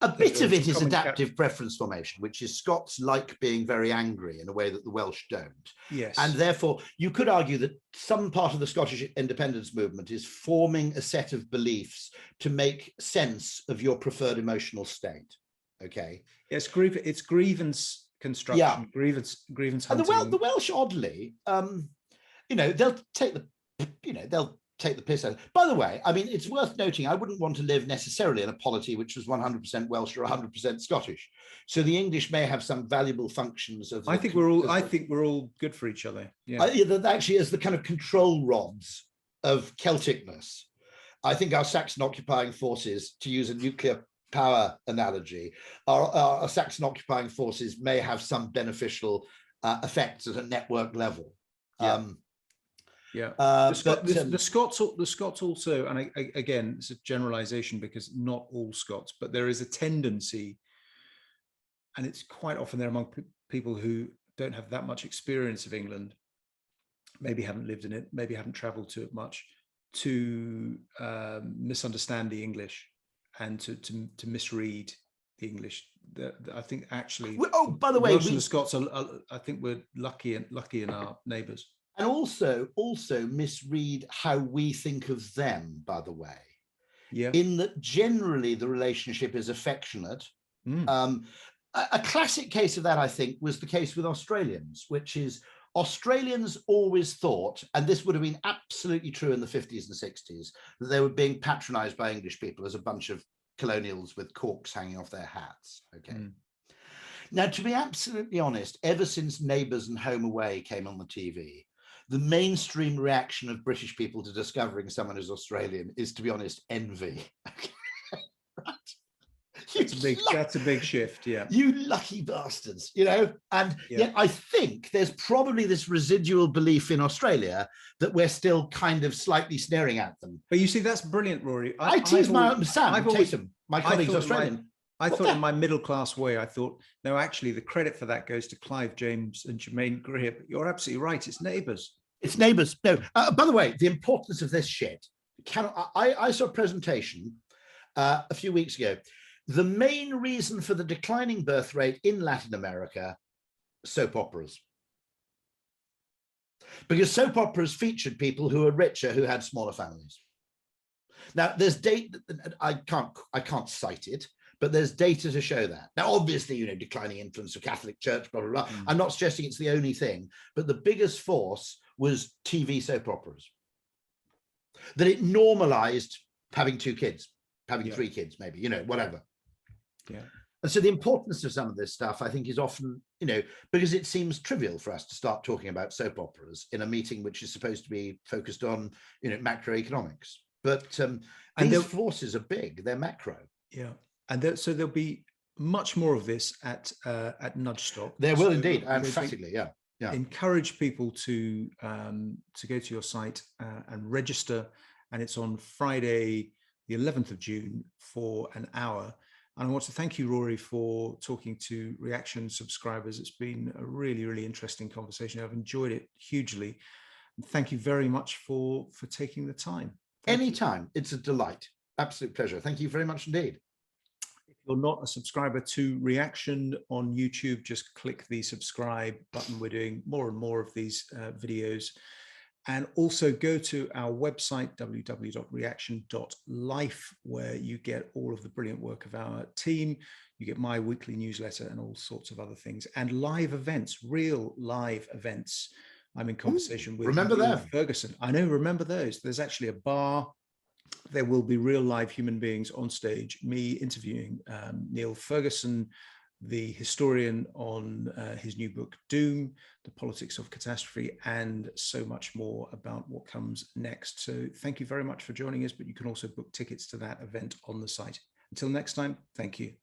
a bit of it is adaptive preference formation, which is Scots like being very angry in a way that the Welsh don't. Yes. And therefore, you could argue that some part of the Scottish independence movement is forming a set of beliefs to make sense of your preferred emotional state. Okay. Yes, it's grievance construction, grievance hunting. And the Welsh, oddly, they'll take the piss out. By the way, I mean, it's worth noting, I wouldn't want to live necessarily in a polity which was 100% Welsh or 100% Scottish. So the English may have some valuable functions of. I think we're all good for each other. Yeah. Actually, as the kind of control rods of Celticness, I think our Saxon occupying forces, to use a nuclear power analogy, our Saxon occupying forces may have some beneficial effects at a network level. The Scots also, and again, it's a generalization because not all Scots, but there is a tendency, and it's quite often there among people who don't have that much experience of England, maybe haven't lived in it, maybe haven't traveled to it much, to misunderstand the English and to misread the English. I think actually, by the way, the Scots I think we're lucky in our neighbours. And also misread how we think of them, by the way. Yeah. In that generally the relationship is affectionate. A classic case of that, I think, was the case with Australians, which is Australians always thought, and this would have been absolutely true in the 50s and 60s, that they were being patronized by English people as a bunch of colonials with corks hanging off their hats. Okay. Now, to be absolutely honest, ever since Neighbours and Home Away came on the TV, the mainstream reaction of British people to discovering someone who's Australian is, to be honest, envy. Right? That's a big shift, yeah. You lucky bastards, and yet I think there's probably this residual belief in Australia that we're still kind of slightly sneering at them. But you see, that's brilliant, Rory. I tease Sam Tatum, my colleague's Australian. I thought in my middle-class way, I thought, no, actually, the credit for that goes to Clive James and Jermaine Greer. But you're absolutely right. It's Neighbours. It's Neighbours. No, by the way, the importance of this shit. I saw a presentation a few weeks ago. The main reason for the declining birth rate in Latin America, soap operas. Because soap operas featured people who were richer, who had smaller families. Now, there's data, I can't cite it, but there's data to show that. Now, obviously, you know, declining influence of Catholic Church, blah, blah, blah. I'm not suggesting it's the only thing, but the biggest force was TV soap operas. That it normalized having 2 kids, having 3 kids, maybe, you know, whatever. Yeah. And so the importance of some of this stuff, I think, is often, you know, because it seems trivial for us to start talking about soap operas in a meeting which is supposed to be focused on, you know, macroeconomics. But these forces are big, they're macro. Yeah. And so there'll be much more of this at Nudgestock. There will indeed, emphatically, yeah. Encourage people to go to your site and register. And it's on Friday, the 11th of June for an hour. And I want to thank you, Rory, for talking to Reaction subscribers. It's been a really, really interesting conversation. I've enjoyed it hugely. And thank you very much for taking the time. Anytime. It's a delight. Absolute pleasure. Thank you very much indeed. If you're not a subscriber to Reaction on YouTube, just click the subscribe button. We're doing more and more of these videos. And also go to our website, www.reaction.life, where you get all of the brilliant work of our team. You get my weekly newsletter and all sorts of other things. And live events, real live events. I'm in conversation with Neil Ferguson. I know, remember those. There's actually a bar. There will be real live human beings on stage, me interviewing Neil Ferguson, the historian, on his new book, Doom, The Politics of Catastrophe, and so much more about what comes next. So thank you very much for joining us, but you can also book tickets to that event on the site. Until next time, thank you.